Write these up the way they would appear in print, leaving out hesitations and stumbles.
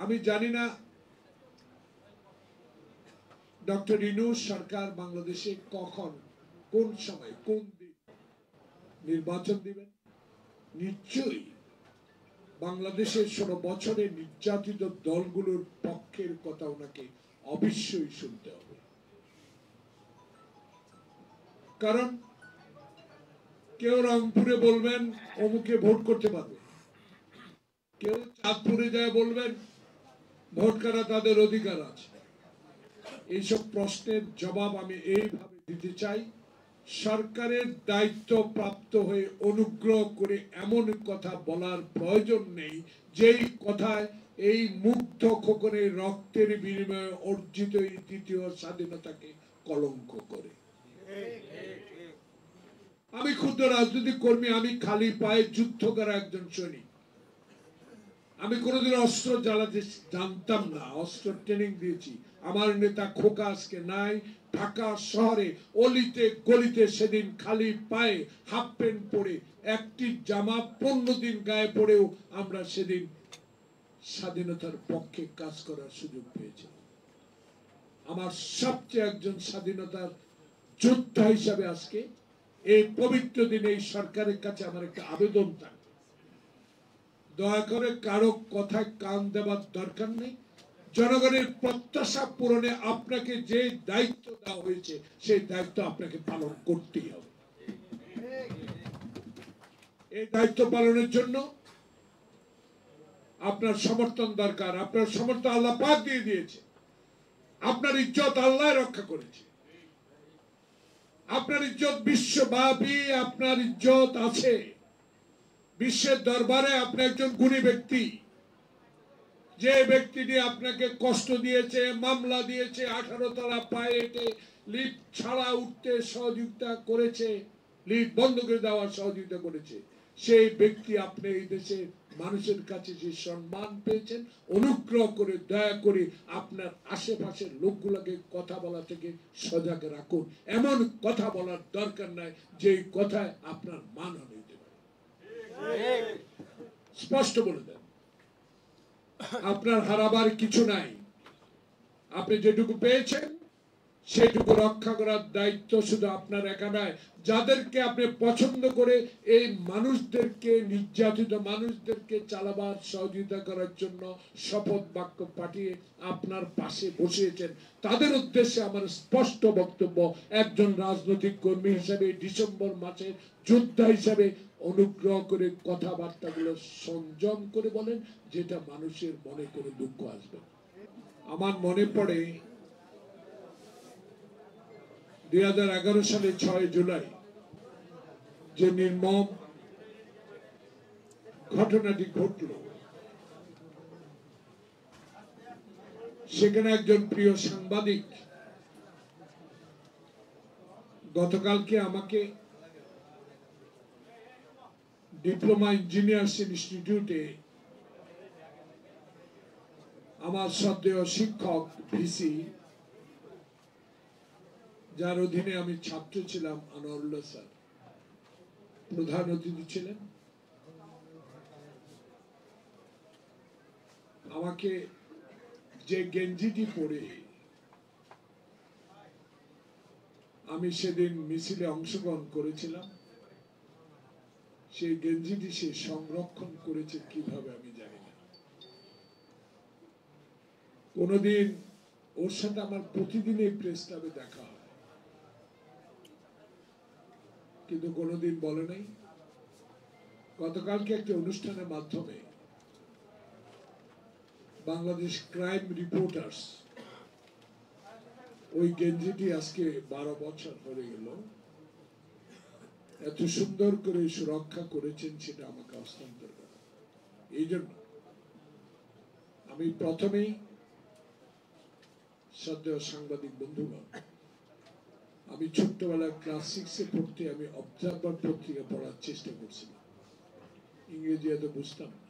আমি জানি না ডক্টর ইউনূস সরকার বাংলাদেশে কখন, কোন সময়, কোন দিন নির্বাচন দিবেন। নিশ্চয়ই বাংলাদেশের 16 বছরে নির্যাতিত দলগুলোর পক্ষের কথা ওনাকে অবশ্যই শুনতে হবে। কারণ কেউ রংপুরে বলবেন অমুকে ভোট করতে পারবে, কেউ চাঁদপুরে যায় বলবেন ভোট করা তাদের অধিকার আছে। এইসব প্রশ্নের জবাব আমি এইভাবে দিতে চাই, সরকারের দায়িত্ব প্রাপ্ত হয়ে অনুগ্রহ করে এমন কথা বলার প্রয়োজন নেই যেই কথায় এই মুগ্ধ খোকনের রক্তের বিনিময়ে অর্জিত এই দ্বিতীয় স্বাধীনতাকে কলঙ্ক করে। আমি ক্ষুদ্র রাজনৈতিক কর্মী, আমি খালি পায়ে যুদ্ধ করা একজন সৈনিক। আমি কোনোদিন অস্ত্র জ্বালাতে জানতাম না, অস্ত্র ট্রেনিং দিয়েছি। আমার নেতা খোকা আজকে নাই। ঢাকা শহরে অলিতে গলিতে সেদিন খালি পায়ে হাফ প্যান্ট পরে একটি জামা 15 দিন গায়ে পড়েও আমরা সেদিন স্বাধীনতার পক্ষে কাজ করার সুযোগ পেয়েছি। আমার সবচেয়ে একজন স্বাধীনতার যোদ্ধা হিসাবে আজকে এই পবিত্র দিনে এই সরকারের কাছে আমার একটা আবেদন থাকে, দয়া করে কারো কথায় কান দেওয়ার দরকার নেই। জনগণের প্রত্যাশা পূরণে আপনাকে যে দায়িত্ব দেওয়া হয়েছে সেই দায়িত্ব আপনাকে পালন করতেই হবে। এই দায়িত্ব পালনের জন্য আপনার সমর্থন দরকার। আপনার সমর্থন আল্লাহ পাক দিয়ে দিয়েছে। আপনার ইজ্জত আল্লাহ রক্ষা করেছে। আপনার ইজ্জত বিশ্বব্যাপী, আপনার ইজ্জত আছে বিশ্বের দরবারে। আপনি একজন গুণী ব্যক্তি। যে ব্যক্তিটি আপনাকে কষ্ট দিয়েছে, মামলা দিয়েছে, 18 তলা পায়ে হেঁটে লিফট ছাড়া উঠতে সহযোগিতা করেছে, লিফট বন্ধ করে দেওয়ার সহযোগিতা করেছে, সেই ব্যক্তি আপনি এই দেশে মানুষের কাছে যে সম্মান পেয়েছেন, অনুগ্রহ করে দয়া করে আপনার আশেপাশের লোকগুলোকে কথা বলা থেকে সজাগ রাখুন। এমন কথা বলার দরকার নাই যে কথায় আপনার মানহানি হতে পারে। স্পষ্ট বলে দেন, আপনার হারাবার কিছু নাই। আপনি যেটুকু পেয়েছেন সেটুকু রক্ষা করার দায়িত্ব শুধু আপনার একা নয়। যাদেরকে আপনি পছন্দ করে এই মানুষদেরকে, নির্যাতিত মানুষদেরকে চালাবার সহযোগিতা করার জন্য শপথ বাক্য পাঠিয়ে আপনার পাশে বসিয়েছেন, তাদের উদ্দেশ্যে আমার স্পষ্ট বক্তব্য, একজন রাজনৈতিক কর্মী হিসেবে, ডিসেম্বর মাসের যোদ্ধা হিসেবে অনুগ্রহ করে কথাবার্তাগুলো সংযম করে বলেন, যেটা মানুষের মনে করে দুঃখ আসবে। আমার মনে পড়ে 2011 সালে 6 জুলাই যে নির্মম ঘটনাটি ঘটল, সেখানে একজন প্রিয় সাংবাদিক গতকালকে আমাকে ডিপ্লোমা ইঞ্জিনিয়ার্স ইনস্টিটিউটে আমার শ্রদ্ধেয় শিক্ষক ভিসি, যার অধীনে আমি ছাত্র ছিলাম, আনোয়ারুল্লাহ স্যার প্রধান অতিথি ছিলেন। আমাকে যে গেঞ্জিটি পরে আমি সেদিন মিছিলে অংশগ্রহণ করেছিলাম, সেই গেঞ্জিটি সে সংরক্ষণ করেছে কিভাবে আমি জানি না। কোনদিন ওর সাথে আমার প্রতিদিন এই প্রেস ক্লাবে দেখা হয়, কিন্তু কোনোদিন বলে নাই। গতকালকে একটা অনুষ্ঠানের মাধ্যমে বাংলাদেশ ক্রাইম রিপোর্টার্স ওই গেঞ্জিটি আজকে 12 বছর হয়ে গেল, এত সুন্দর করে সুরক্ষা করেছেন, সেটা আমাকে হস্তান্তর করা। এই জন্য আমি প্রথমেই শ্রদ্ধেয় সাংবাদিক বন্ধুগণ, আমি ছোট্টবেলায় ক্লাস 6-এ পড়তে আমি অবজারভার পত্রিকা পড়ার চেষ্টা করছিলাম। ইংরেজি এত বুঝতাম না।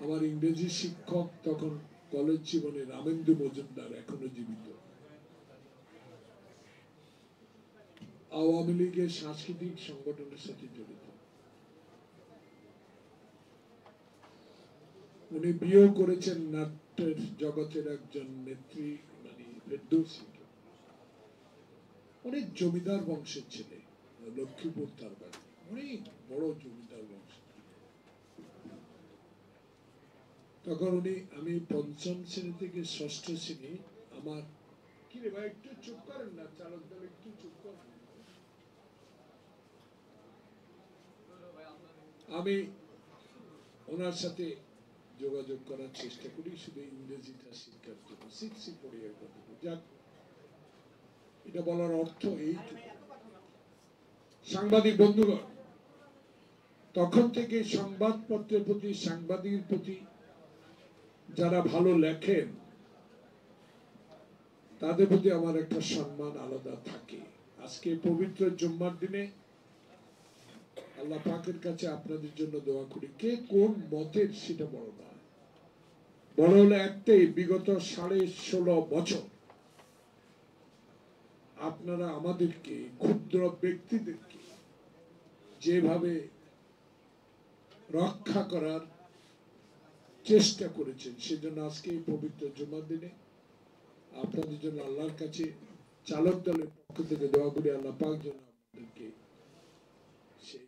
আমার ইংরেজি শিক্ষক তখন কলেজ জীবনে রামেন্দু মজুমদার, এখনো জীবিত, আওয়ামী লীগের সাংস্কৃতিক সংগঠনের সাথে জড়িত। উনি বিয়ে করেছেন নাট্যের জগতের একজন নেত্রী মানে ফেরদৌসীকে। অনেক জমিদার বংশের ছেলে, লক্ষ্মীপুর তার বাড়ি, অনেক বড় জমিদার বংশ। তখন উনি, আমি পঞ্চম শ্রেণী থেকে ষষ্ঠ শ্রেণী, আমার কি রে ভাই একটু চুপ করেন না, চালক দল একটু চুপ করেন। আমি ওনার সাথে যোগাযোগ করার চেষ্টা করি শুধু ইংরেজিটা শিক্ষার জন্য, শিখছি পড়িয়ে কথা। যাক, এটা বলার অর্থ এই, সাংবাদিক বন্ধুগণ, তখন থেকে সংবাদপত্রের প্রতি, সাংবাদিকের প্রতি যারা ভালো লেখেন তাদের প্রতি আমার একটা সম্মান আলাদা থাকে। আজকে পবিত্র জুম্মার দিনে আল্লাহ পাকের কাছে আপনাদের জন্য দোয়া করি। কে কোন মতের সেটা বড় নয়, বড় হলো একটাই, বিগত 16.5 বছর আপনারা আমাদেরকে, ক্ষুদ্র ব্যক্তিদেরকে যেভাবে রক্ষা করার চেষ্টা করেছেন, সেজন্য আজকে এই পবিত্র জুমার দিনে আপনাদের জন্য আল্লাহর কাছে চালক দলের পক্ষ থেকে দোয়া করি, আল্লাহ পাক যেন আপনাদেরকে সেই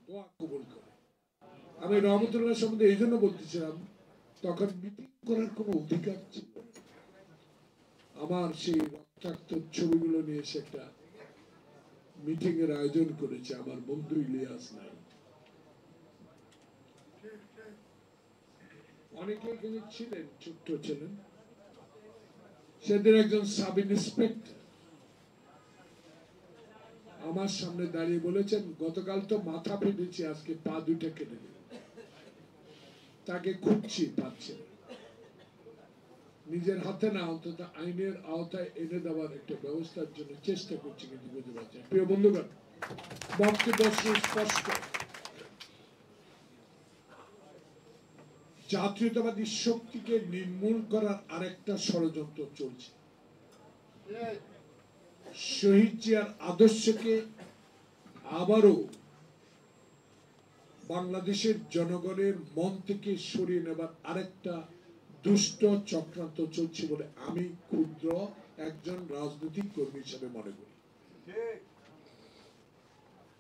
দোয়া কবুল করে। আমি রহমতুল্লাহ সম্বন্ধে এই জন্য বলতেছিলাম, তখন মিটিং করার কোনো অধিকার ছিল না। আমার সেই রক্তাক্ত ছবিগুলো নিয়ে এসে একটা মিটিং এর আয়োজন করেছে আমার বন্ধু ইলিয়াস নাই। অনেকে এখানে ছিলেন, ছোট্ট ছিলেন। সেদিন একজন সাব ইন্সপেক্টর আমার সামনে দাঁড়িয়ে বলেছেন, গতকাল তো মাথা ফেটেছি, আজকে পা দুইটা কেটে দিল। তাকে খুঁজছি, পাচ্ছে না। নিজের হাতে না, অন্তত আইনের আওতায় এনে দেওয়ার একটা ব্যবস্থার জন্য চেষ্টা করছি, কিন্তু বুঝতে পারছি। প্রিয় বন্ধুগণ, বক্তব্য স্পষ্ট। জাতীয়তাবাদী শক্তিকে নির্মূল করার আরেকটা ষড়যন্ত্র চলছে। শহীদ জিয়ার আদর্শকে আবারও বাংলাদেশের জনগণের মন থেকে সরিয়ে নেবার আরেকটা দুষ্ট চক্রান্ত চলছে বলে আমি ক্ষুদ্র একজন রাজনৈতিক কর্মী হিসেবে মনে করি।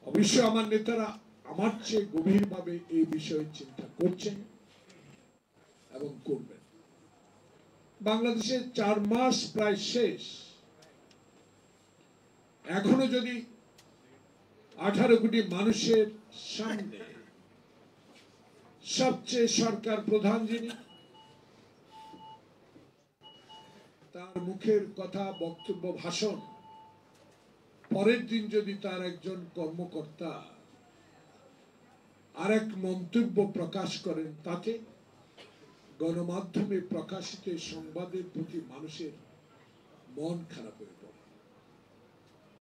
অবশ্যই আমার নেতারা আমার চেয়ে গভীরভাবে এই বিষয়ে চিন্তা করছেন এবং করবেন। বাংলাদেশের 4 মাস প্রায় শেষ, এখনো যদি 18 কোটি মানুষের সামনে সবচেয়ে সরকার প্রধান যিনি, তার মুখের কথা, বক্তব্য, ভাষণ, পরের দিন যদি তার একজন কর্মকর্তা আরেক মন্তব্য প্রকাশ করেন, তাতে গণমাধ্যমে প্রকাশিত সংবাদের প্রতি মানুষের মন খারাপ হয়ে